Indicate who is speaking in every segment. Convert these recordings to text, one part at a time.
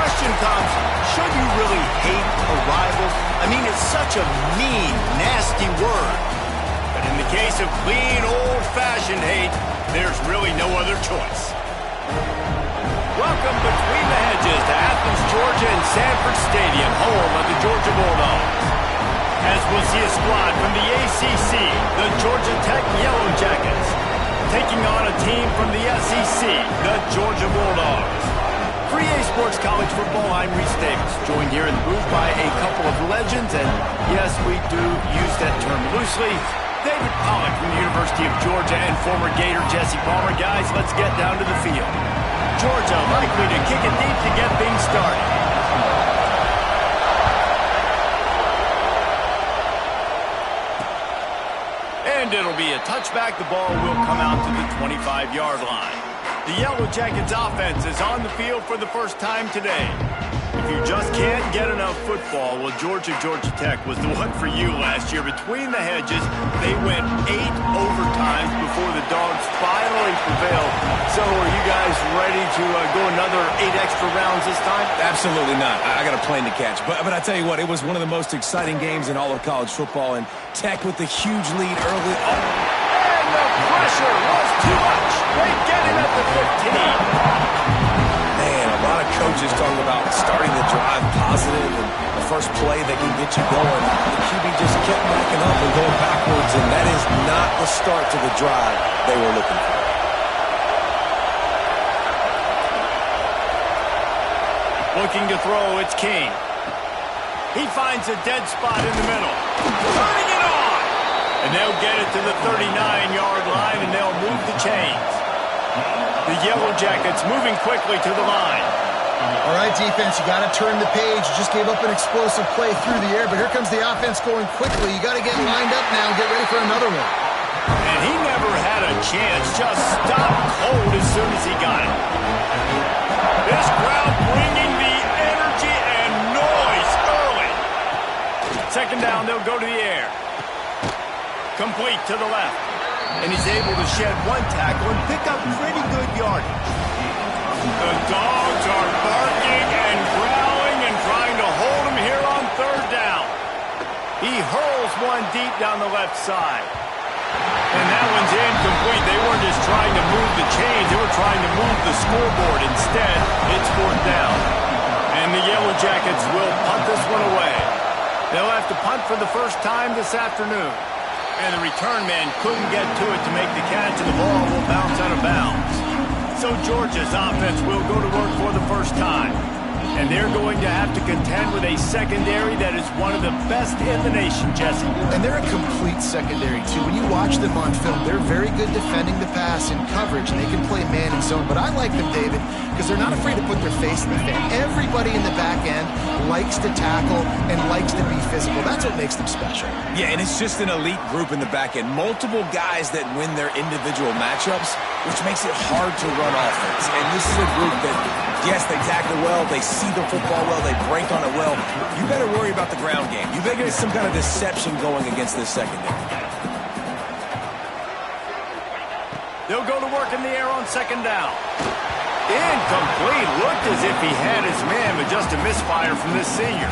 Speaker 1: question comes, should you really hate a rival? I mean, it's such a mean, nasty word. But in the case of clean, old-fashioned hate, there's really no other choice. Welcome between the hedges to Athens, Georgia and Sanford Stadium, home of the Georgia Bulldogs. As we'll see a squad from the ACC, the Georgia Tech Yellow Jackets, taking on a team from the SEC, the Georgia Bulldogs. For EA Sports College Football, I'm Reese Davis, joined here in the booth by a couple of legends, and yes, we do use that term loosely. David Pollack from the University of Georgia and former Gator Jesse Palmer. Guys, let's get down to the field. Georgia likely to kick it deep to get things started. And it'll be a touchback. The ball will come out to the 25-yard line. The Yellow Jackets offense is on the field for the first time today. If you just can't get enough football, well, Georgia Tech was the one for you last year. Between the hedges, they went 8 overtimes before the Dogs finally prevailed. So are you guys ready to go another 8 extra rounds this time?
Speaker 2: Absolutely not. I got a plane to catch. But I tell you what, it was one of the most exciting games in all of college football, and Tech with the huge lead early on.
Speaker 1: And the pressure was too much. They get him at the 15.
Speaker 2: Man, a lot of coaches talking about starting the drive positive and the first play that can get you going. The QB just kept backing up and going backwards, and that is not the start to the drive they were looking for.
Speaker 1: Looking to throw, it's King. He finds a dead spot in the middle. Turning it on! And they'll get it to the 39-yard line, and they'll move the chains. The Yellow Jackets moving quickly to the line.
Speaker 3: All right, defense, you got to turn the page. You just gave up an explosive play through the air, but here comes the offense going quickly. You got to get lined up now and get ready for another one.
Speaker 1: And he never had a chance. Just stopped cold as soon as he got it. This crowd bringing the energy and noise early. Second down, they'll go to the air. Complete to the left. And he's able to shed one tackle and pick up pretty good yardage. The Dogs are barking and growling and trying to hold him here on third down. He hurls one deep down the left side. And that one's incomplete. They weren't just trying to move the chains. They were trying to move the scoreboard. Instead, it's fourth down. And the Yellow Jackets will punt this one away. They'll have to punt for the first time this afternoon. And the return man couldn't get to it to make the catch, and the ball will bounce out of bounds. So Georgia's offense will go to work for the first time. And they're going to have to contend with a secondary that is one of the best in the nation, Jesse.
Speaker 3: And they're a complete secondary, too. When you watch them on film, they're very good defending the pass and coverage, and they can play man and zone. But I like them, David, because they're not afraid to put their face in the fan. Everybody in the back end likes to tackle and likes to be physical. That's what makes them special.
Speaker 2: Yeah, and it's just an elite group in the back end. Multiple guys that win their individual matchups, which makes it hard to run offense. And this is a group that, yes, they tackle well, they see the football well, they break on it well. You better worry about the ground game. You better get some kind of deception going against this secondary.
Speaker 1: They'll go to work in the air on second down. Incomplete. Looked as if he had his man, but just a misfire from this senior.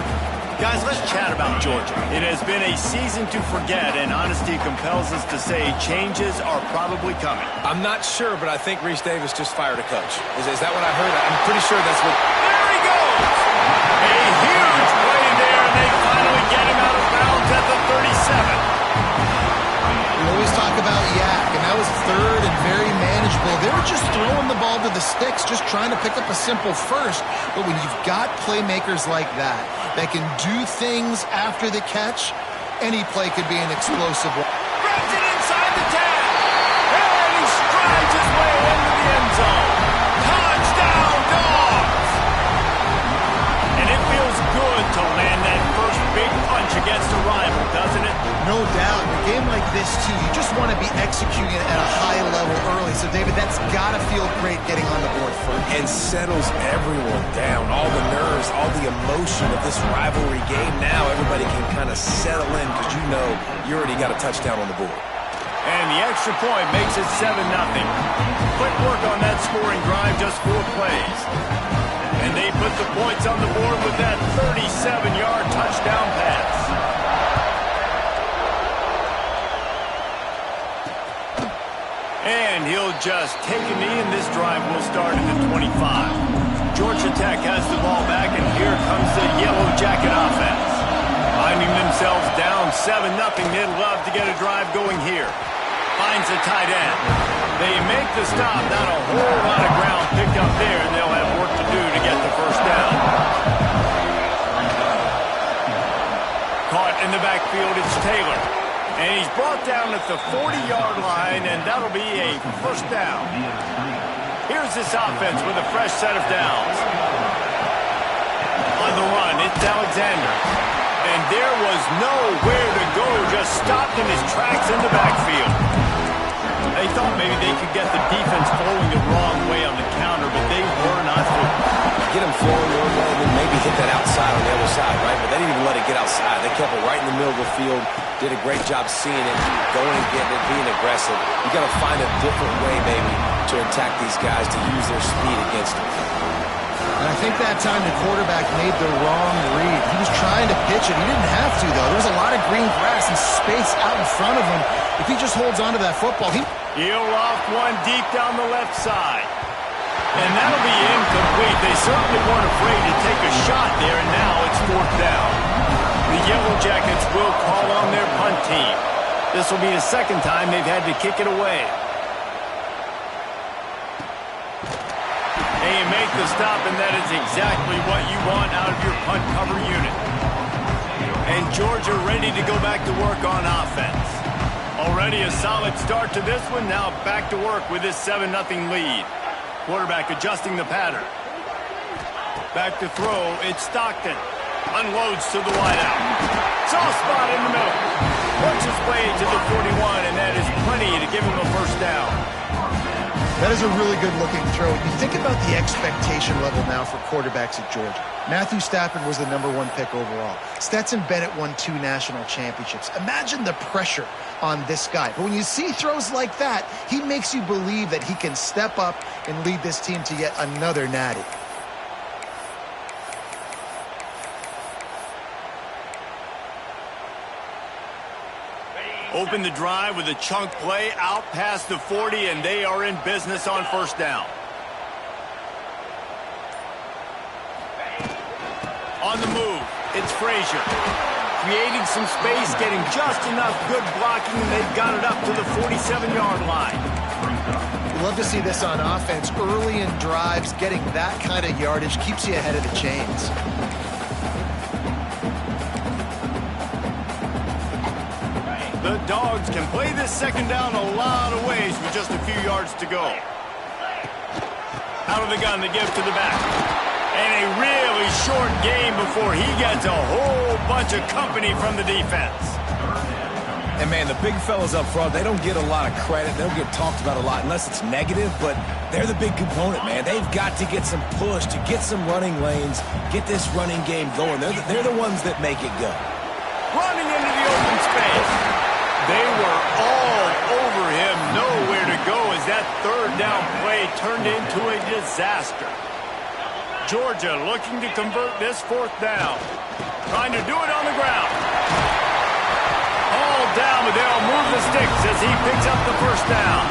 Speaker 1: Guys, let's chat about Georgia. It has been a season to forget, and honesty compels us to say changes are probably coming.
Speaker 2: I'm not sure, but I think Reese Davis just fired a coach. Is that what I heard? I'm pretty sure that's what...
Speaker 1: There he goes! A huge play there, and they finally get him out of bounds at the 37.
Speaker 3: We always talk about Yak, and that was third and very manageable. They were just throwing the ball to the sticks, just trying to pick up a simple first. But when you've got playmakers like that can do things after the catch, any play could be an explosive one.
Speaker 1: Grabs it inside the 10. And he strides his way into the end zone. Touchdown, Dogs! And it feels good to land that first big punch against a rival, doesn't it?
Speaker 3: No doubt. In a game like this, too, you just want to be executing at a high level early. So, David, that's got to feel great getting on the board first.
Speaker 2: And settles everyone down. All the nerves, all the emotion of this rivalry game. Now everybody can kind of settle in because you know you already got a touchdown on the board.
Speaker 1: And the extra point makes it 7-0. Quick work on that scoring drive, just 4 plays. And they put the points on the board with that 37-yard touchdown pass. And he'll just take a knee, and this drive will start at the 25. Georgia Tech has the ball back, and here comes the Yellow Jacket offense. Finding themselves down 7-0, they'd love to get a drive going here. Finds a tight end. They make the stop, not a whole lot of ground picked up there, and they'll have work to do to get the first down. Caught in the backfield, it's Taylor. And he's brought down at the 40-yard line, and that'll be a first down. Here's this offense with a fresh set of downs. On the run, it's Alexander. And there was nowhere to go, just stopped in his tracks in the backfield. They thought maybe they could get the defense flowing the wrong way on the counter, but they were not flowing.
Speaker 2: Get them flowing one way and then maybe hit that outside on the other side, right? But they didn't even let it get outside. They kept it right in the middle of the field, did a great job seeing it, going and getting it, being aggressive. You got to find a different way maybe to attack these guys, to use their speed against them.
Speaker 3: And I think that time the quarterback made the wrong read. He was trying to pitch it. He didn't have to, though. There was a lot of green grass and space out in front of him. If he just holds on to that football,
Speaker 1: He'll off one deep down the left side. And that'll be incomplete. They certainly weren't afraid to take a shot there, and now it's fourth down. The Yellow Jackets will call on their punt team. This will be the second time they've had to kick it away. And you make the stop, and that is exactly what you want out of your punt cover unit. And Georgia ready to go back to work on offense. Already a solid start to this one. Now back to work with this 7-0 lead. Quarterback adjusting the pattern. Back to throw. It's Stockton. Unloads to the wideout. Soft spot in the middle. Works his way to the 41, and that is plenty to give him a first down.
Speaker 3: That is a really good-looking throw. You think about the expectation level now for quarterbacks at Georgia. Matthew Stafford was the #1 pick overall. Stetson Bennett won 2 national championships. Imagine the pressure on this guy. But when you see throws like that, he makes you believe that he can step up and lead this team to yet another natty.
Speaker 1: Open the drive with a chunk play out past the 40, and they are in business on first down. On the move, it's Frazier. Creating some space, getting just enough good blocking, and they've got it up to the 47-yard line.
Speaker 3: We love to see this on offense. Early in drives, getting that kind of yardage keeps you ahead of the chains.
Speaker 1: The Dogs can play this second down a lot of ways with just a few yards to go. Out of the gun, they give to the back. And a really short game before he gets a whole bunch of company from the defense.
Speaker 2: And, man, the big fellas up front, they don't get a lot of credit. They don't get talked about a lot unless it's negative, but they're the big component, man. They've got to get some push, to get some running lanes, get this running game going. They're the ones that make it go.
Speaker 1: Running into the open space. They were all over him, nowhere to go as that third down play turned into a disaster. Georgia looking to convert this fourth down. Trying to do it on the ground. All down, but they'll move the sticks as he picks up the first down.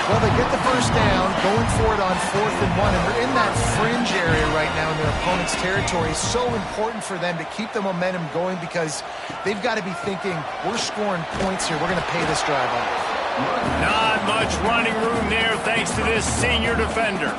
Speaker 3: Well, they get the first down, going for it on 4th and 1, and they're in that fringe area right now in their opponent's territory. It's so important for them to keep the momentum going because they've got to be thinking, we're scoring points here. We're going to pay this drive off.
Speaker 1: Not much running room there thanks to this senior defender.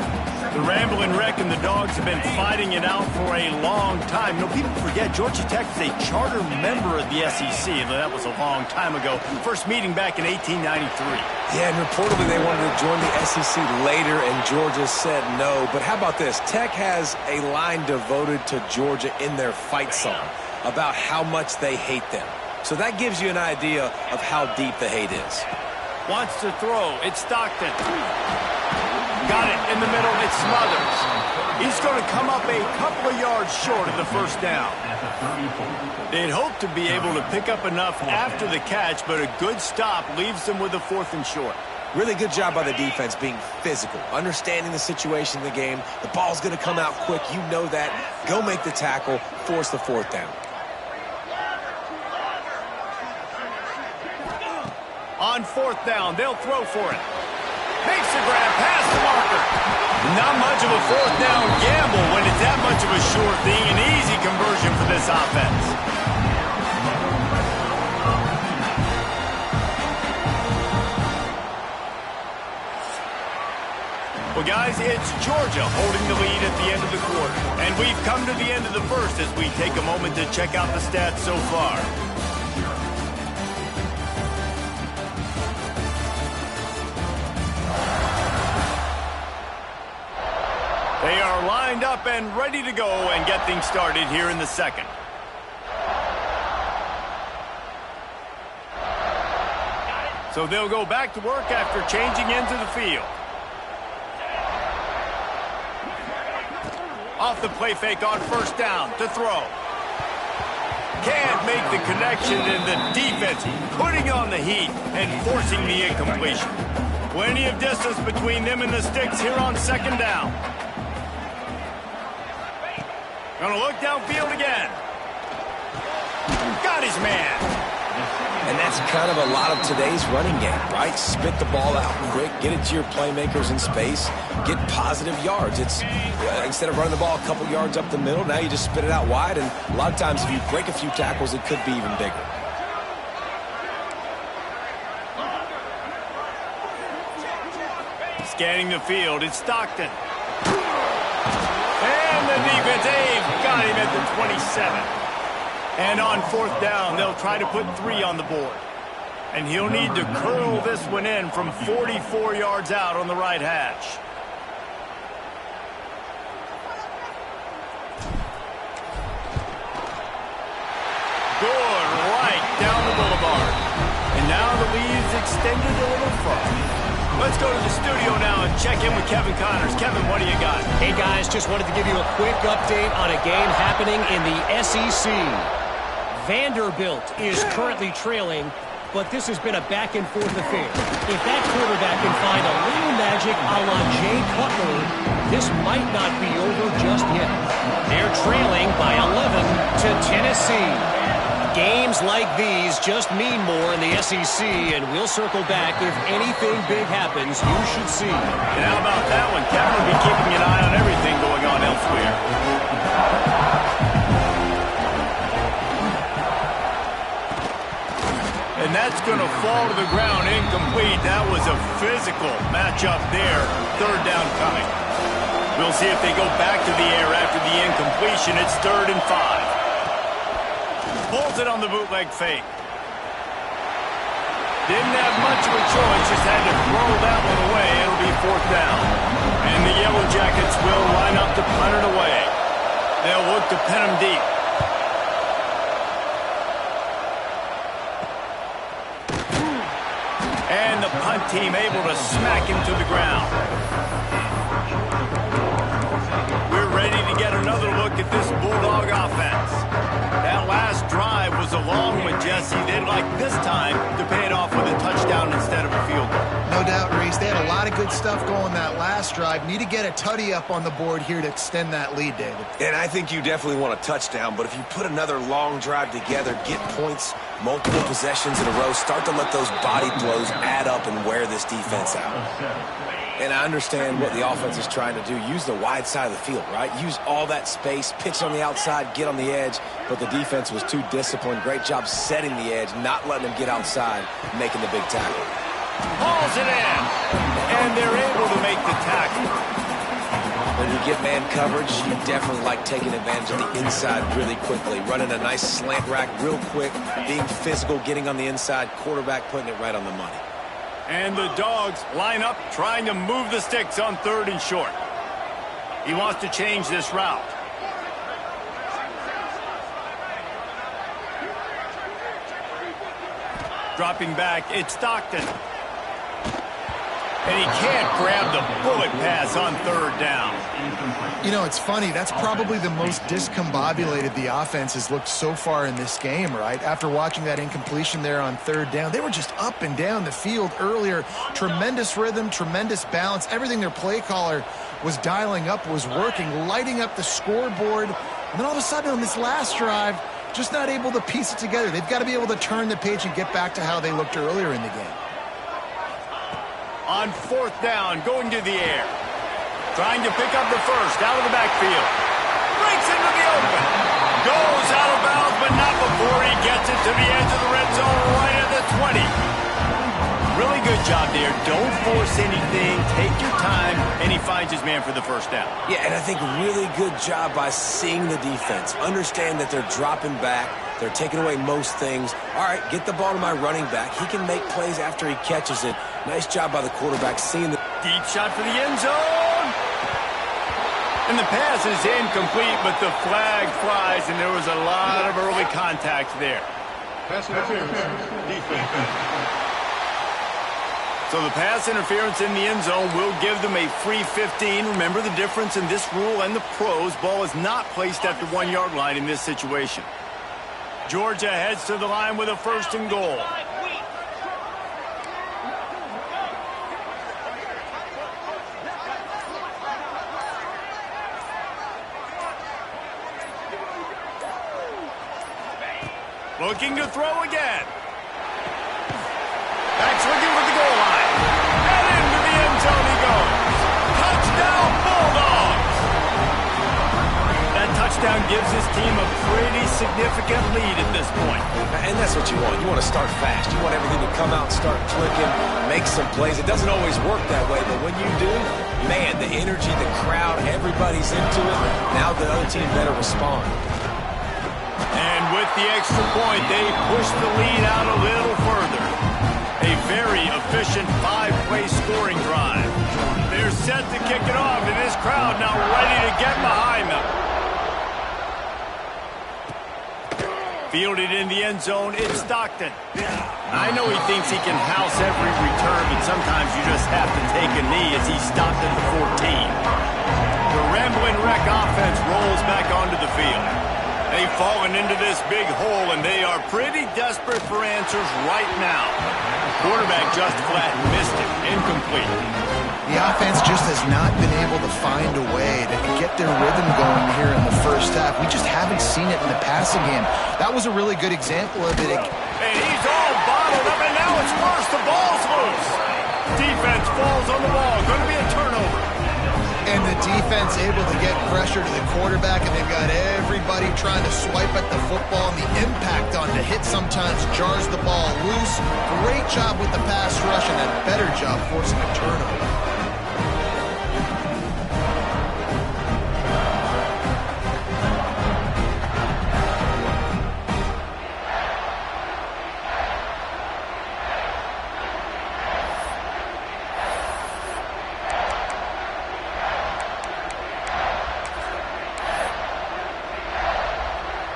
Speaker 1: The Ramblin' Wreck and the Dogs have been fighting it out for a long time. You know, people forget Georgia Tech is a charter member of the SEC, and that was a long time ago. First meeting back in 1893.
Speaker 2: Yeah, and reportedly they wanted to join the SEC later, and Georgia said no. But how about this? Tech has a line devoted to Georgia in their fight song about how much they hate them. So that gives you an idea of how deep the hate is.
Speaker 1: Wants to throw. It's Stockton. Got it in the middle. It's Smothers. He's going to come up a couple of yards short of the first down. They'd hoped to be able to pick up enough after the catch, but a good stop leaves them with a 4th and short.
Speaker 2: Really good job by the defense being physical, understanding the situation in the game. The ball's going to come out quick. You know that. Go make the tackle, force the fourth down.
Speaker 1: On fourth down, they'll throw for it. Makes the grab past the marker. Not much of a fourth down gamble when it's that much of a sure thing. An easy conversion for this offense. Well, guys, it's Georgia holding the lead at the end of the quarter. And we've come to the end of the first as we take a moment to check out the stats so far. They are lined up and ready to go and get things started here in the second. So they'll go back to work after changing into the field. Off the play fake on first down to throw. Can't make the connection, and the defense putting on the heat and forcing the incompletion. Plenty of distance between them and the sticks here on second down. Gonna look downfield again. Got his man.
Speaker 2: And that's kind of a lot of today's running game, right? Spit the ball out quick, get it to your playmakers in space, get positive yards. It's instead of running the ball a couple yards up the middle, now you just spit it out wide, and a lot of times if you break a few tackles, it could be even bigger.
Speaker 1: Scanning the field, it's Stockton. And the defense got him at the 27. And on fourth down, they'll try to put 3 on the board. And he'll need to curl this one in from 44 yards out on the right hash. Good, right down the boulevard. And now the lead's extended a little far. Let's go to the studio now and check in with Kevin Connors. Kevin, what do you got?
Speaker 4: Hey, guys, just wanted to give you a quick update on a game happening in the SEC. Vanderbilt is currently trailing, but this has been a back-and-forth affair. If that quarterback can find a little magic a la Jay Cutler, this might not be over just yet. They're trailing by 11 to Tennessee. Games like these just mean more in the SEC, and we'll circle back if anything big happens. You should see.
Speaker 1: And how about that one? Kevin will be keeping an eye on everything going on elsewhere. And that's going to fall to the ground incomplete. That was a physical matchup there. Third down coming. We'll see if they go back to the air after the incompletion. It's 3rd and 5. Pulls it on the bootleg fake. Didn't have much of a choice, just had to throw that one away. It'll be 4th down. And the Yellow Jackets will line up to punt it away. They'll look to pin them deep. And the punt team able to smack him to the ground. We're ready to get another look at this Bulldog offense. That last drive was a long one, Jesse. They'd like this time to pay it off with a touchdown instead of a field goal.
Speaker 3: No doubt, Reese. They had a lot of good stuff going that last drive. Need to get a tutty up on the board here to extend that lead, David.
Speaker 2: And I think you definitely want a touchdown, but if you put another long drive together, get points, multiple possessions in a row, start to let those body blows add up and wear this defense out. And I understand what the offense is trying to do. Use the wide side of the field, right? Use all that space, pitch on the outside, get on the edge. But the defense was too disciplined. Great job setting the edge, not letting them get outside, making the big tackle.
Speaker 1: Hauls it in, and they're able to make the tackle.
Speaker 2: When you get man coverage, you definitely like taking advantage of the inside really quickly. Running a nice slant rack real quick, being physical, getting on the inside, quarterback putting it right on the money.
Speaker 1: And the Dogs line up, trying to move the sticks on 3rd and short. He wants to change this route. Dropping back, it's Stockton. And he can't grab the bullet pass on third down.
Speaker 3: You know, it's funny. That's probably the most discombobulated the offense has looked so far in this game, right? After watching that incompletion there on third down, they were just up and down the field earlier. Tremendous rhythm, tremendous balance. Everything their play caller was dialing up was working, lighting up the scoreboard. And then all of a sudden on this last drive, just not able to piece it together. They've got to be able to turn the page and get back to how they looked earlier in the game.
Speaker 1: On fourth down, going to the air. Trying to pick up the first out of the backfield. Breaks into the open. Goes out of bounds, but not before he gets it to the edge of the red zone right at the 20. Really good job there. Don't force anything. Take your time, and he finds his man for the first down.
Speaker 2: Yeah, and I think really good job by seeing the defense. Understand that they're dropping back. They're taking away most things. All right, get the ball to my running back. He can make plays after he catches it. Nice job by the quarterback seeing the...
Speaker 1: Deep shot for the end zone. And the pass is incomplete, but the flag flies, and there was a lot of early contact there.
Speaker 5: Pass interference. Defense.
Speaker 1: So the pass interference in the end zone will give them a free 15. Remember the difference in this rule and the pros. Ball is not placed at the 1 yard line in this situation. Georgia heads to the line with a first and goal. Looking to throw again. Backs looking for the goal line. And into the end zone he goes. Touchdown, Bulldogs! That touchdown gives his team a pretty significant lead at this point.
Speaker 2: And that's what you want. You want to start fast. You want everything to come out, start clicking, make some plays. It doesn't always work that way, but when you do, man, the energy, the crowd, everybody's into it. Now the other team better respond.
Speaker 1: And with the extra point, they push the lead out a little further. A very efficient 5-play scoring drive. They're set to kick it off, and this crowd now ready to get behind them. Fielded in the end zone, it's Stockton. I know he thinks he can house every return, but sometimes you just have to take a knee as he stopped at the 14. The Ramblin' Wreck offense rolls back onto the field. They've fallen into this big hole, and they are pretty desperate for answers right now. Quarterback just flat missed it. Incomplete.
Speaker 3: The offense just has not been able to find a way to get their rhythm going here in the first half. We just haven't seen it in the passing game. That was a really good example of it.
Speaker 1: And he's all bottled up, and now it's worse. The ball's loose. Defense falls on the ball. Going to be a turnover.
Speaker 3: And the defense able to get pressure to the quarterback, and they've got everybody trying to swipe at the football, and the impact on the hit sometimes jars the ball loose. Great job with the pass rush, and a better job forcing a turnover.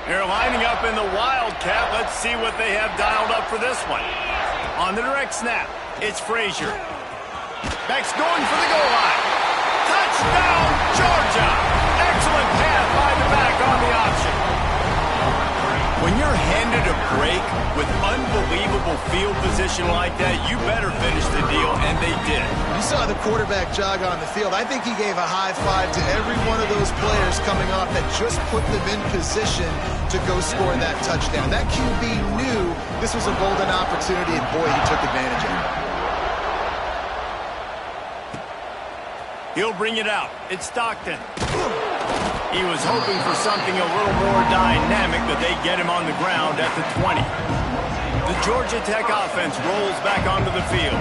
Speaker 1: They're lining up in the Wildcat. Let's see what they have dialed up for this one. On the direct snap, it's Frazier. Beck's going for the goal line. Touchdown, Georgia! Excellent pass by the back on the option. When you're handed a break with unbelievable field position like that, you better finish the deal, and they did.
Speaker 3: You saw the quarterback jog on the field. I think he gave a high five to every one of those players coming off that just put them in position to go score that touchdown. That QB knew this was a golden opportunity, and boy, he took advantage of it.
Speaker 1: He'll bring it out. It's Stockton. He was hoping for something a little more dynamic, but they get him on the ground at the 20. The Georgia Tech offense rolls back onto the field.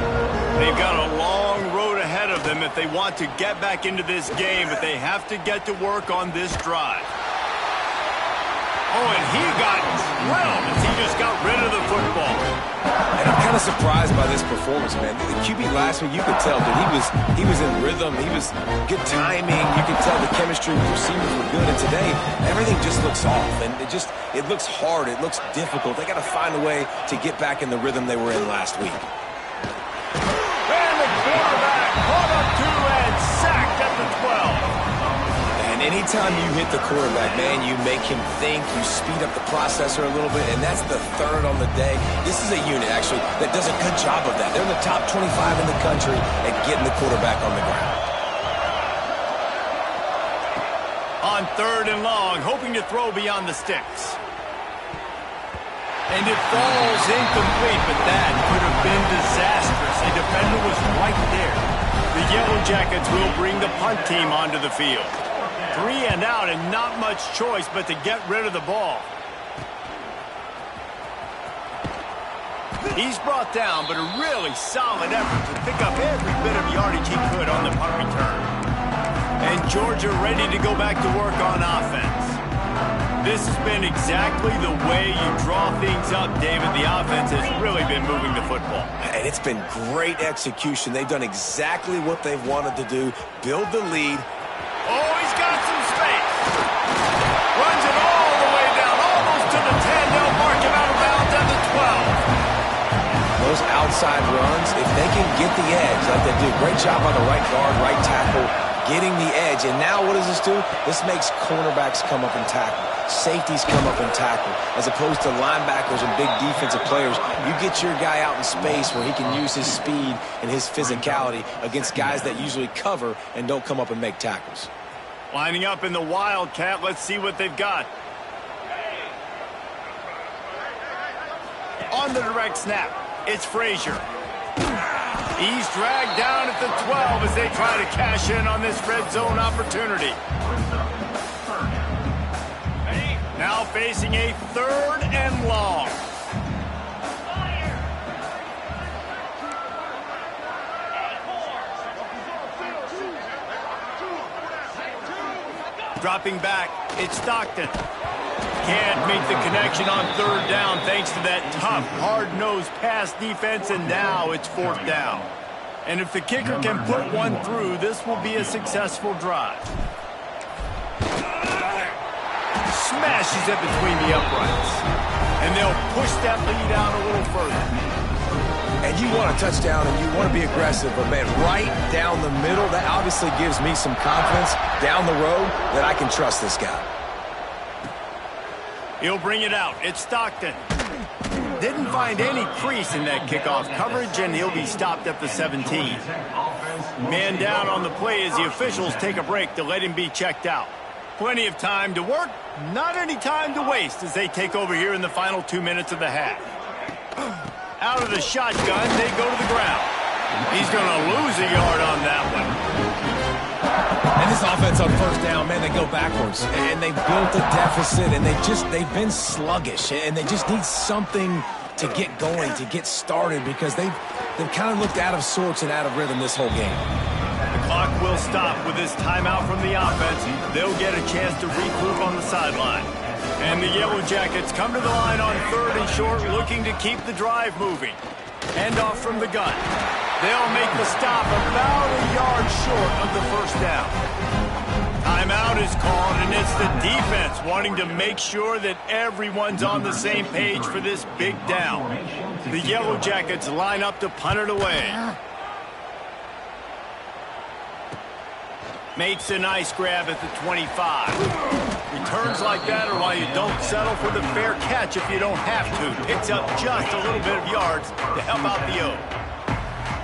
Speaker 1: They've got a long road ahead of them if they want to get back into this game, but they have to get to work on this drive. Oh, and he got drilled as he just got rid of the football.
Speaker 2: And I'm kind of surprised by this performance, man. The QB last week, you could tell, dude, he was in rhythm. He was good timing. You could tell the chemistry with receivers were good. And today, everything just looks off. And it looks hard. It looks difficult. They got to find a way to get back in the rhythm they were in last week.
Speaker 1: And the quarterback
Speaker 2: Anytime you hit the quarterback, man, you make him think, you speed up the processor a little bit, and that's the third on the day. This is a unit, actually, that does a good job of that. They're in the top 25 in the country at getting the quarterback on the ground.
Speaker 1: On 3rd and long, hoping to throw beyond the sticks. And it falls incomplete, but that could have been disastrous. A defender was right there. The Yellow Jackets will bring the punt team onto the field. 3 and out and not much choice but to get rid of the ball. He's brought down, but a really solid effort to pick up every bit of yardage he could on the punt return. And Georgia ready to go back to work on offense. This has been exactly the way you draw things up, David. The offense has really been moving the football.
Speaker 2: And it's been great execution. They've done exactly what they've wanted to do, build the lead.
Speaker 1: Oh, he's got some space. Runs it all the way down, almost to the 10. They'll mark him out of bounds at the 12.
Speaker 2: Those outside runs, if they can get the edge, like they do, great job on the right guard, right tackle, getting the edge. And now what does this do? This makes cornerbacks come up and tackle. Safeties come up and tackle. As opposed to linebackers and big defensive players, you get your guy out in space where he can use his speed and his physicality against guys that usually cover and don't come up and make tackles.
Speaker 1: Lining up in the Wildcat. Let's see what they've got. On the direct snap, it's Frazier. He's dragged down at the 12 as they try to cash in on this red zone opportunity. Now facing a 3rd and long. Dropping back, it's Stockton. Can't make the connection on 3rd down thanks to that tough, hard-nosed pass defense, and now it's 4th down. And if the kicker can put one through, this will be a successful drive. Smashes it between the uprights. And they'll push that lead out a little further.
Speaker 2: And you want a touchdown and you want to be aggressive, but man, right down the middle, that obviously gives me some confidence down the road that I can trust this guy.
Speaker 1: He'll bring it out. It's Stockton. Didn't find any crease in that kickoff coverage, and he'll be stopped at the 17. Man down on the play as the officials take a break to let him be checked out. Plenty of time to work, not any time to waste as they take over here in the final 2 minutes of the half. Out of the shotgun, they go to the ground. He's going to lose a yard on that one.
Speaker 2: And this offense on 1st down, man, they go backwards. And they built a deficit, and they've been sluggish. And they just need something to get going, to get started, because they've kind of looked out of sorts and out of rhythm this whole game.
Speaker 1: The clock will stop with this timeout from the offense. They'll get a chance to regroup on the sideline. And the Yellow Jackets come to the line on 3rd and short, looking to keep the drive moving. Hand off from the gun. They'll make the stop about a yard short of the 1st down. Timeout is called, and it's the defense wanting to make sure that everyone's on the same page for this big down. The Yellow Jackets line up to punt it away. Makes a nice grab at the 25. Returns like that are why you don't settle for the fair catch if you don't have to. Picks up just a little bit of yards to help out the O.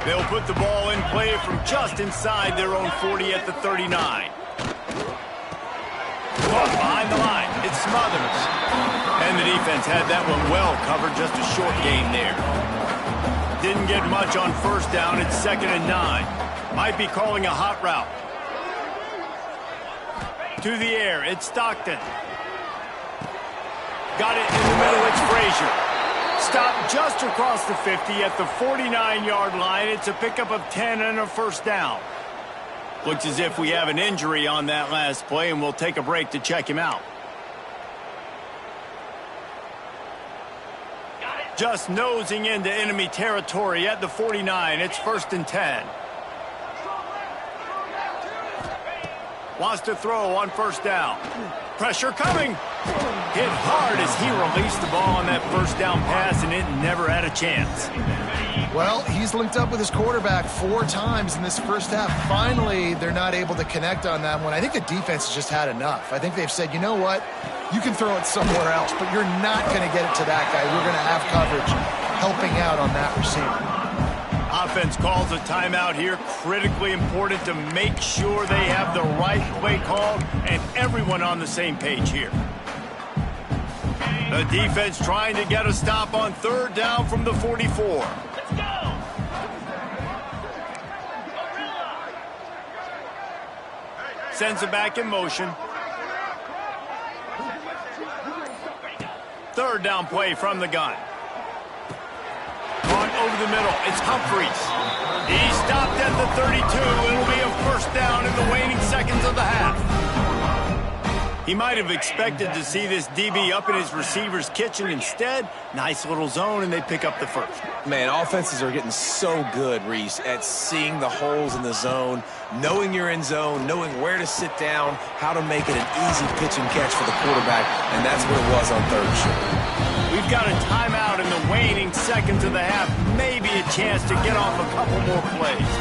Speaker 1: They'll put the ball in play from just inside their own 40 at the 39. Behind the line, it's Smothers. And the defense had that one well covered, just a short gain there. Didn't get much on 1st down, it's 2nd and 9. Might be calling a hot route. To the air, it's Stockton. Got it in the middle, it's Frazier. Stopped just across the 50 at the 49-yard line. It's a pickup of 10 and a 1st down. Looks as if we have an injury on that last play, and we'll take a break to check him out. Just nosing into enemy territory at the 49. It's 1st and 10. Wants to throw on 1st down. Pressure coming. Hit hard as he released the ball on that first down pass, and it never had a chance.
Speaker 3: Well, he's linked up with his quarterback 4 times in this first half. Finally, they're not able to connect on that one. I think the defense has just had enough. I think they've said, you know what? You can throw it somewhere else, but you're not going to get it to that guy. We're going to have coverage helping out on that receiver.
Speaker 1: Offense calls a timeout here. Critically important to make sure they have the right play call and everyone on the same page here. The defense trying to get a stop on 3rd down from the 44. Let's go! Sends it back in motion. 3rd down play from the gun. Caught over the middle. It's Humphries. He stopped at the 32. It'll be a first down in the waning seconds of the half. He might have expected to see this DB up in his receiver's kitchen. Instead, nice little zone, and they pick up the first.
Speaker 2: Man, offenses are getting so good, Reese, at seeing the holes in the zone, knowing you're in zone, knowing where to sit down, how to make it an easy pitch and catch for the quarterback, and that's what it was on 3rd and short.
Speaker 1: We've got a timeout in the waning seconds of the half, maybe a chance to get off a couple more plays.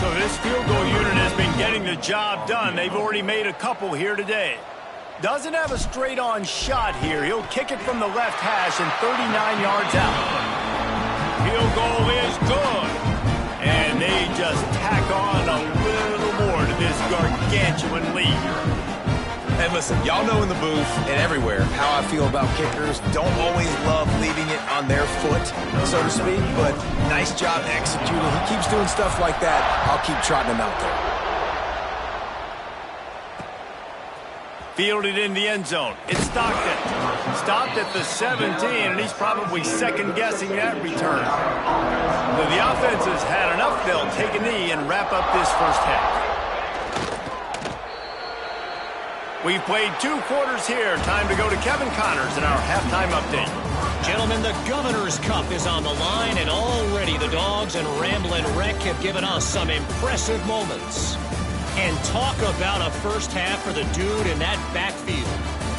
Speaker 1: So this field goal unit has been getting the job done. They've already made a couple here today. Doesn't have a straight-on shot here. He'll kick it from the left hash and 39 yards out. Field goal is good. And they just tack on a little more to this gargantuan lead.
Speaker 2: And listen, y'all know in the booth and everywhere how I feel about kickers. Don't always love leaving it on their foot, so to speak, but nice job executing. He keeps doing stuff like that. I'll keep trotting him out there.
Speaker 1: Fielded in the end zone. It's Stockton. Stopped at the 17, and he's probably second-guessing that return. So the offense has had enough. They'll take a knee and wrap up this first half. We've played 2 quarters here. Time to go to Kevin Connors in our halftime update.
Speaker 4: Gentlemen, the Governor's Cup is on the line, and already the Dogs and Ramblin' Wreck have given us some impressive moments. And talk about a first half for the dude in that backfield.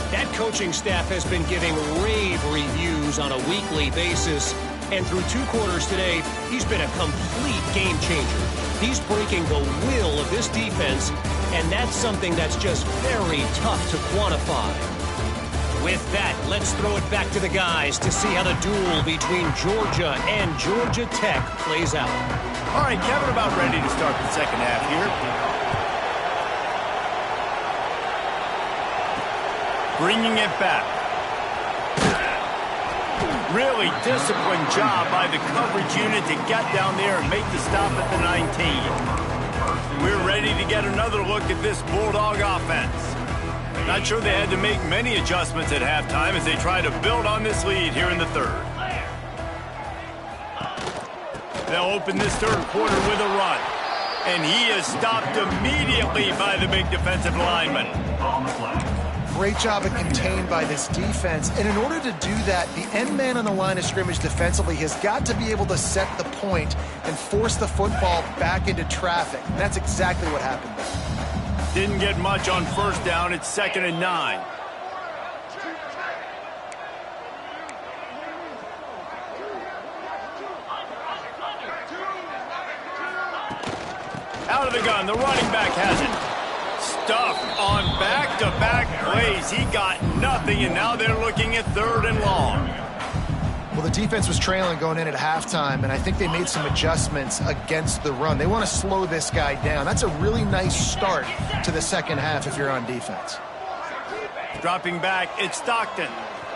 Speaker 4: That coaching staff has been giving rave reviews on a weekly basis. And through 2 quarters today, he's been a complete game changer. He's breaking the will of this defense, and that's something that's just very tough to quantify. With that, let's throw it back to the guys to see how the duel between Georgia and Georgia Tech plays out.
Speaker 1: All right, Kevin, about ready to start the second half here. Bringing it back. Really disciplined job by the coverage unit to get down there and make the stop at the 19. We're ready to get another look at this Bulldog offense. Not sure they had to make many adjustments at halftime as they try to build on this lead here in the 3rd. They'll open this 3rd quarter with a run. And he is stopped immediately by the big defensive lineman.
Speaker 3: Great job of contained by this defense. And in order to do that, the end man on the line of scrimmage defensively has got to be able to set the point and force the football back into traffic. And that's exactly what happened there.
Speaker 1: Didn't get much on first down. It's 2nd and 9. Out of the gun, the running back has it. Stuffed on back-to-back plays. He got nothing, and now they're looking at 3rd and long.
Speaker 3: Well, the defense was trailing going in at halftime, and I think they made some adjustments against the run. They want to slow this guy down. That's a really nice start to the second half if you're on defense.
Speaker 1: Dropping back, it's Stockton.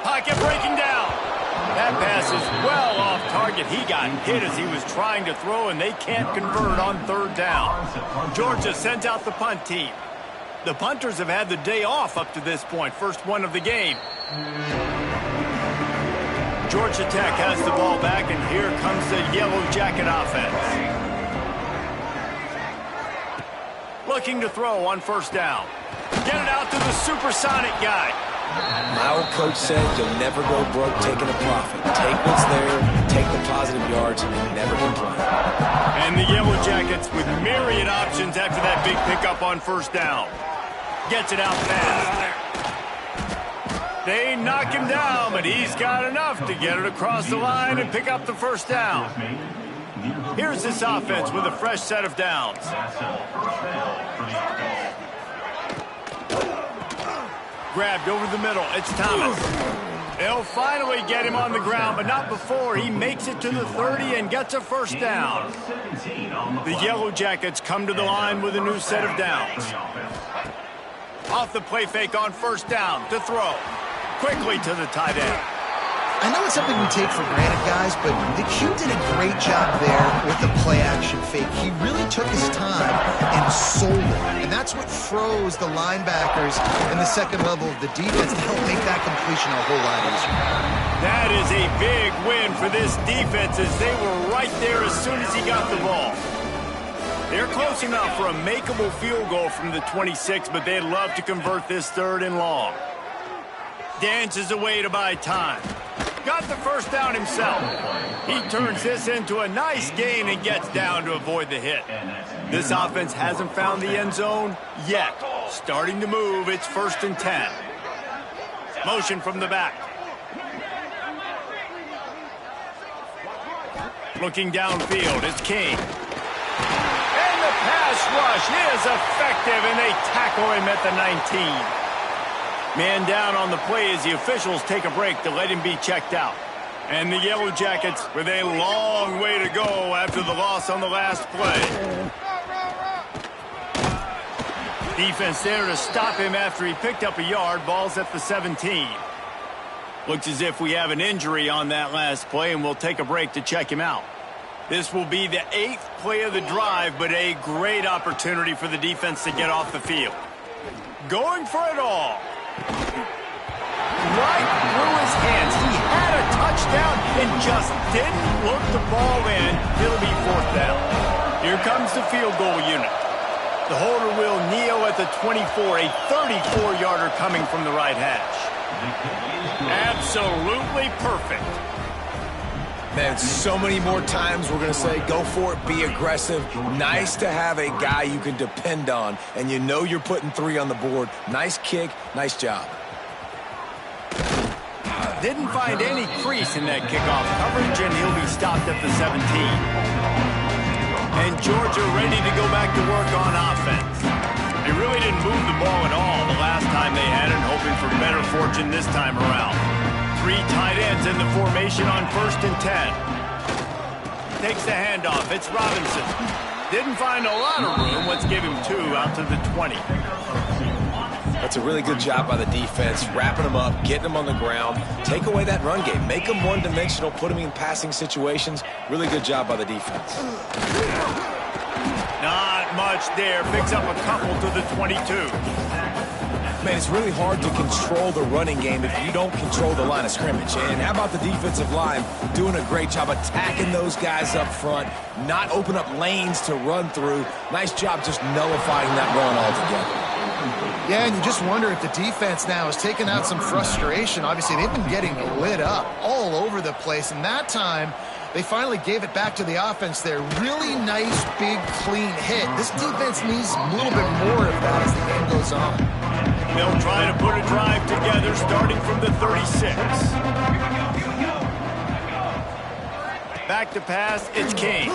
Speaker 1: Pocket breaking down. That pass is well off target. He got hit as he was trying to throw, and they can't convert on 3rd down. Georgia sends out the punt team. The punters have had the day off up to this point. First one of the game. Georgia Tech has the ball back, and here comes the Yellow Jacket offense. Looking to throw on first down. Get it out to the supersonic guy.
Speaker 2: My old coach said you'll never go broke taking a profit. Take what's there, take the positive yards, and never complain.
Speaker 1: And the Yellow Jackets with myriad options after that big pickup on first down. Gets it out fast. They knock him down, but he's got enough to get it across the line and pick up the first down. Here's this offense with a fresh set of downs. Grabbed over the middle. It's Thomas. They'll finally get him on the ground, but not before he makes it to the 30 and gets a first down. The Yellow Jackets come to the line with a new set of downs. Off the play fake on first down to throw. Quickly to the tight end.
Speaker 3: I know it's something we take for granted, guys, but the Q did a great job there with the play-action fake. He really took his time and sold it, and that's what froze the linebackers in the second level of the defense to help make that completion a whole lot easier.
Speaker 1: That is a big win for this defense as they were right there as soon as he got the ball. They're close enough for a makeable field goal from the 26, but they'd love to convert this third and long. Dances away to buy time. Got the first down himself. He turns this into a nice gain and gets down to avoid the hit. This offense hasn't found the end zone yet. Starting to move, it's 1st and 10. Motion from the back. Looking downfield, it's King. And the pass rush is effective, and they tackle him at the 19. Man down on the play as the officials take a break to let him be checked out. And the Yellow Jackets with a long way to go after the loss on the last play. Defense there to stop him after he picked up a yard. Ball's at the 17. Looks as if we have an injury on that last play, and we'll take a break to check him out. This will be the 8th play of the drive, but a great opportunity for the defense to get off the field. Going for it all. Right through his hands. He had a touchdown and just didn't look the ball in. It'll be 4th down. Here comes the field goal unit. The holder will kneel at the 24, a 34-yarder coming from the right hash. Absolutely perfect.
Speaker 2: Man, so many more times we're going to say, go for it, be aggressive. Nice to have a guy you can depend on, and you know you're putting 3 on the board. Nice kick, nice job.
Speaker 1: Didn't find any crease in that kickoff coverage, and he'll be stopped at the 17. And Georgia ready to go back to work on offense. They really didn't move the ball at all the last time they had it, hoping for better fortune this time around. 3 tight ends in the formation on 1st and 10. Takes the handoff. It's Robinson. Didn't find a lot of room. Let's give him 2 out to the 20.
Speaker 2: That's a really good job by the defense, wrapping them up, getting them on the ground. Take away that run game. Make them one-dimensional, put them in passing situations. Really good job by the defense.
Speaker 1: Not much there. Picks up a couple to the 22.
Speaker 2: Man, it's really hard to control the running game if you don't control the line of scrimmage. And how about the defensive line doing a great job attacking those guys up front, not open up lanes to run through. Nice job just nullifying that run altogether.
Speaker 3: Yeah, and you just wonder if the defense now has taken out some frustration. Obviously, they've been getting lit up all over the place, and that time they finally gave it back to the offense there. Really nice, big, clean hit. This defense needs a little bit more of that as the game goes on.
Speaker 1: They'll try to put a drive together starting from the 36. Back to pass, it's King.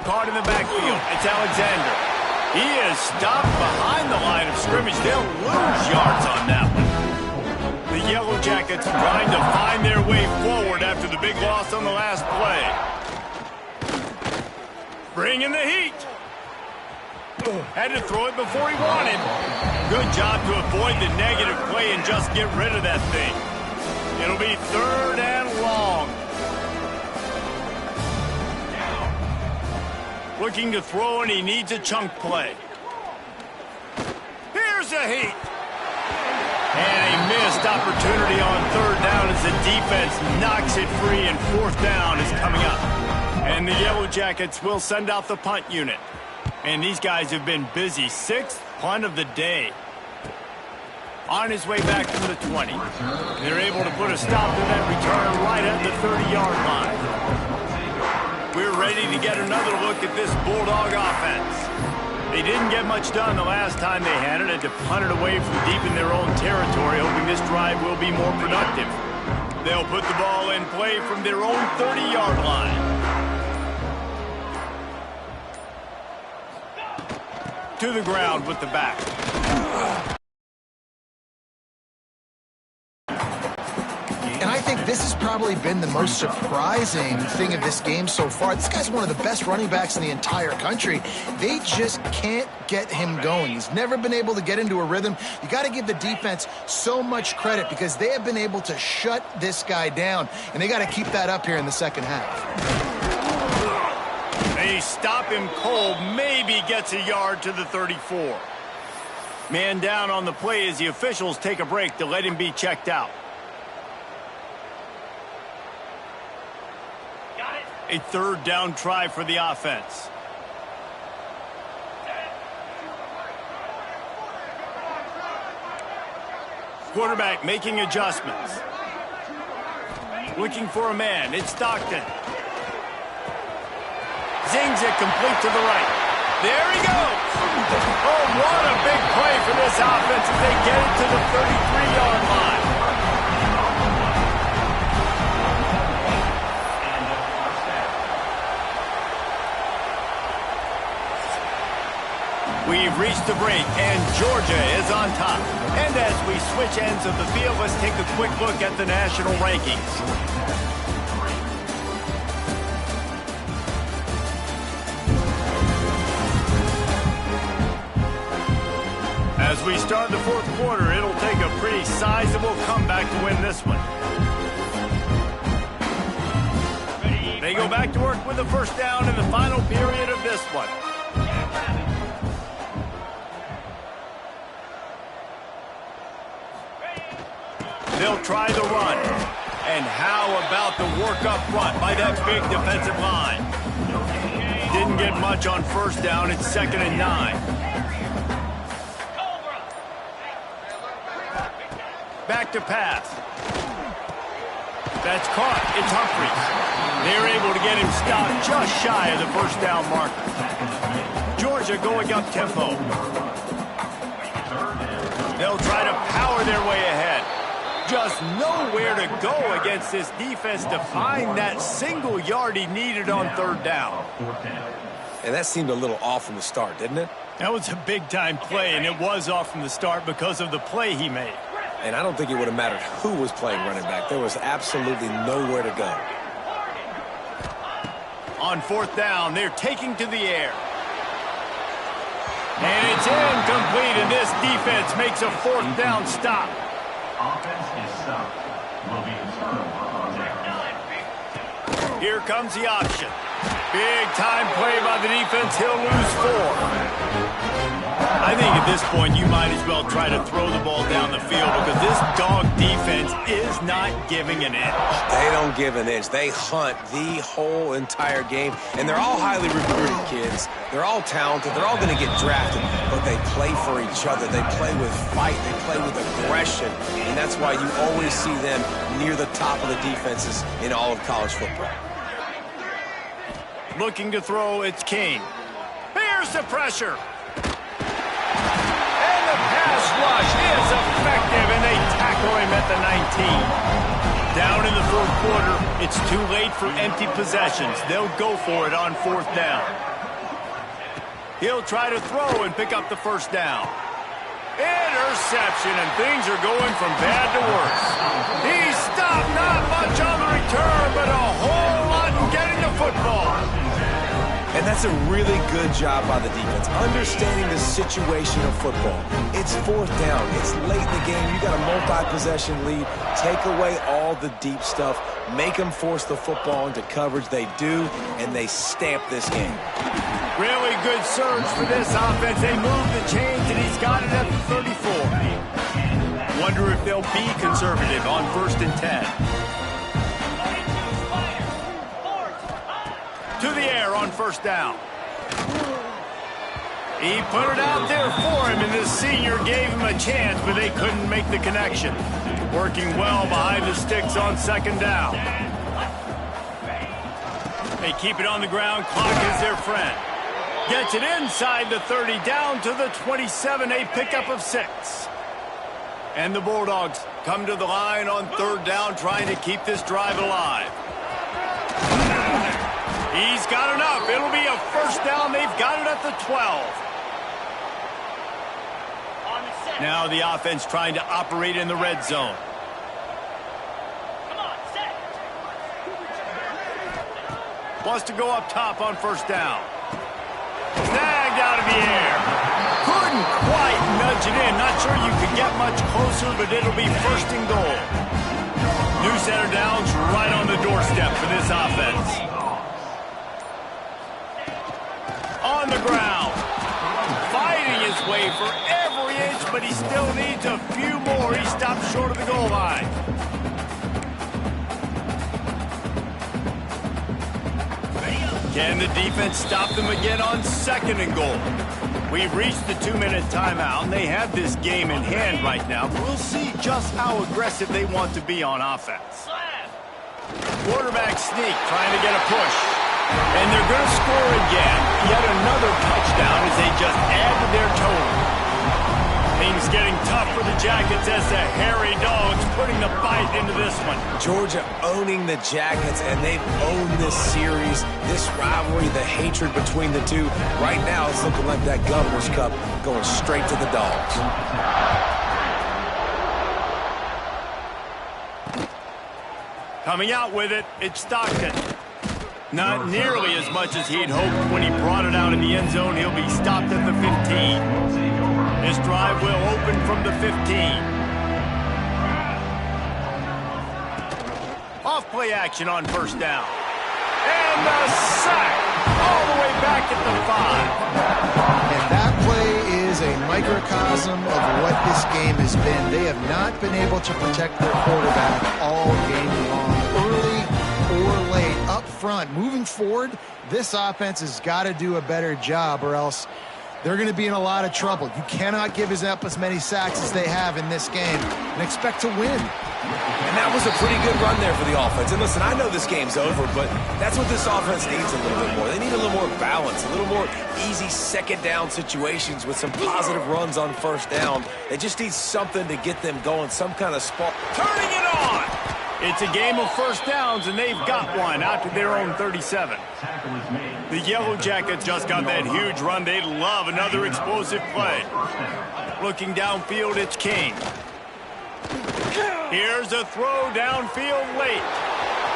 Speaker 1: Caught in the backfield, it's Alexander. He is stopped behind the line of scrimmage. They'll lose yards on that one. The Yellow Jackets trying to find their way forward after the big loss on the last play. Bringing the heat. Had to throw it before he wanted. Good job to avoid the negative play and just get rid of that thing. It'll be 3rd and long. Looking to throw, and he needs a chunk play. Here's a heat. And a missed opportunity on 3rd down as the defense knocks it free, and 4th down is coming up. And the Yellow Jackets will send out the punt unit. And these guys have been busy. 6th punt of the day. On his way back from the 20. They're able to put a stop to that return right at the 30-yard line. We're ready to get another look at this Bulldog offense. They didn't get much done the last time they had it, and to punt it away from deep in their own territory, hoping this drive will be more productive. They'll put the ball in play from their own 30-yard line. To the ground with the back.
Speaker 3: And I think this has probably been the most surprising thing of this game so far. This guy's one of the best running backs in the entire country. They just can't get him going. He's never been able to get into a rhythm. You got to give the defense so much credit because they have been able to shut this guy down, and they got to keep that up here in the second half.
Speaker 1: They stop him cold, maybe gets a yard to the 34. Man down on the play as the officials take a break to let him be checked out. A third down try for the offense. Quarterback making adjustments. Looking for a man. It's Stockton. Zings it complete to the right. There he goes. Oh, what a big play for this offense as they get it to the 33-yard line. We've reached the break, and Georgia is on top. And as we switch ends of the field, let's take a quick look at the national rankings. As we start the fourth quarter, it'll take a pretty sizable comeback to win this one. They go back to work with the first down in the final period of this one. They'll try the run. And how about the work up front by that big defensive line? Didn't get much on first down. It's 2nd and 9. Back to pass. That's caught. It's Humphries. They're able to get him stopped just shy of the first down marker. Georgia going up tempo. They'll try to power their way ahead. Just nowhere to go against this defense to find that single yard he needed on third down.
Speaker 2: And that seemed a little off from the start, didn't it?
Speaker 1: That was a big-time play, and it was off from the start because of the play he made.
Speaker 2: And I don't think it would have mattered who was playing running back. There was absolutely nowhere to go.
Speaker 1: On fourth down, they're taking to the air. And it's incomplete, and this defense makes a fourth down stop.
Speaker 5: Offense is stopped. Will be returned on down.
Speaker 1: Here comes the option. Big-time play by the defense. He'll lose 4. I think at this point you might as well try to throw the ball down the field because this dog defense is not giving an inch.
Speaker 2: They don't give an inch. They hunt the whole entire game. And they're all highly recruited kids. They're all talented. They're all going to get drafted. But they play for each other. They play with fight. They play with aggression. And that's why you always see them near the top of the defenses in all of college football.
Speaker 1: Looking to throw, it's King. Here's the pressure. Pass rush is effective, and they tackle him at the 19. Down in the fourth quarter, it's too late for empty possessions. They'll go for it on fourth down. He'll try to throw and pick up the first down. Interception, and things are going from bad to worse. He stopped, not much on the return, but a whole lot in getting the football.
Speaker 2: And that's a really good job by the defense, understanding the situation of football. It's fourth down. It's late in the game. You got a multi-possession lead. Take away all the deep stuff. Make them force the football into coverage. They do, and they stamp this game.
Speaker 1: Really good surge for this offense. They move the chains, and he's got it at the 34. Wonder if they'll be conservative on 1st and 10. To the air on first down. He put it out there for him, and this senior gave him a chance, but they couldn't make the connection. Working well behind the sticks on second down. They keep it on the ground. Clock is their friend. Gets it inside the 30, down to the 27, a pickup of 6. And the Bulldogs come to the line on 3rd down, trying to keep this drive alive. He's got enough. It'll be a 1st down. They've got it at the 12. Now the offense trying to operate in the red zone. Wants to go up top on 1st down. Snagged out of the air. Couldn't quite nudge it in. Not sure you could get much closer, but it'll be 1st and goal. New center downs right on the doorstep for this offense. On the ground. Fighting his way for every inch, but he still needs a few more. He stops short of the goal line. Can the defense stop them again on 2nd and goal? We've reached the 2-minute timeout, and they have this game in hand right now. We'll see just how aggressive they want to be on offense. Quarterback sneak, trying to get a push. And they're going to score again. Yet another touchdown as they just add to their total. Things getting tough for the Jackets as the hairy dogs putting the bite into this one.
Speaker 2: Georgia owning the Jackets, and they've owned this series, this rivalry, the hatred between the two. Right now, it's looking like that Governor's Cup going straight to the Dogs.
Speaker 1: Coming out with it, it's Stockton. Not nearly as much as he'd hoped when he brought it out in the end zone. He'll be stopped at the 15. This drive will open from the 15. Off play action on 1st down. And the sack all the way back at the 5.
Speaker 3: And that play is a microcosm of what this game has been. They have not been able to protect their quarterback all game long, early or late, up front. Moving forward, this offense has got to do a better job, or else they're going to be in a lot of trouble. You cannot give up as many sacks as they have in this game and expect to win.
Speaker 2: And that was a pretty good run there for the offense. And listen, I know this game's over, but that's what this offense needs a little bit more. They need a little more balance, a little more easy 2nd down situations with some positive runs on 1st down. They just need something to get them going, some kind of spark.
Speaker 1: Turning it on! It's a game of 1st downs, and they've got one out to their own 37. The Yellow Jackets just got that huge run. They'd love another explosive play. Looking downfield, it's King. Here's a throw downfield late.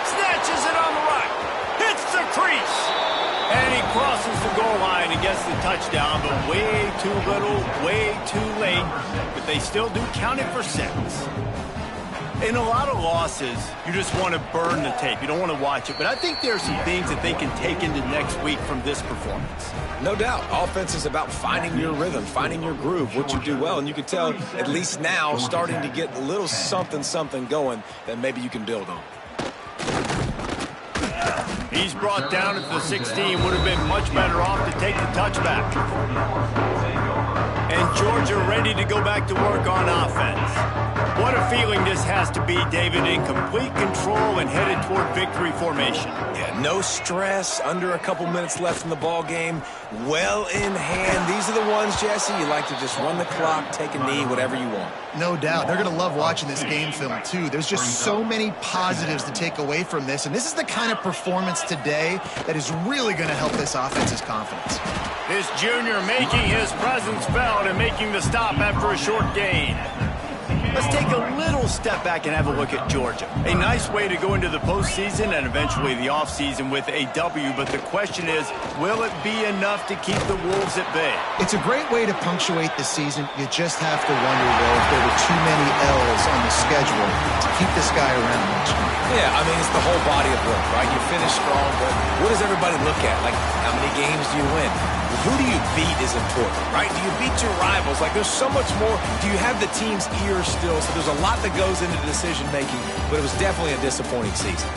Speaker 1: Snatches it on the right. Hits the crease. And he crosses the goal line and gets the touchdown, but way too little, way too late. But they still do count it for 6. In a lot of losses, you just want to burn the tape. You don't want to watch it. But I think there's some things that they can take into next week from this performance.
Speaker 2: No doubt. Offense is about finding your rhythm, finding your groove, what you do well. And you can tell, at least now, starting to get a little something going that maybe you can build on.
Speaker 1: He's brought down at the 16. Would have been much better off to take the touchback. And Georgia ready to go back to work on offense. What a feeling this has to be, David, in complete control and headed toward victory formation.
Speaker 2: Yeah, no stress, under a couple minutes left in the ball game, well in hand. These are the ones, Jesse, you like to just run the clock, take a knee, whatever you want.
Speaker 3: No doubt. They're going to love watching this game film, too. There's just so many positives to take away from this, and this is the kind of performance today that is really going to help this offense's confidence.
Speaker 1: This junior making his presence felt and making the stop after a short gain. Let's take a little step back and have a look at Georgia. A nice way to go into the postseason and eventually the offseason with a W, but the question is, will it be enough to keep the Wolves at bay?
Speaker 3: It's a great way to punctuate the season. You just have to wonder, though, if there were too many L's on the schedule to keep this guy around much.
Speaker 2: Yeah, I mean, it's the whole body of work, right? You finish strong, but what does everybody look at? Like, how many games do you win? Who do you beat is important, right? Do you beat your rivals? Like, there's so much more. Do you have the team's ear still? So there's a lot that goes into decision-making, but it was definitely a disappointing season.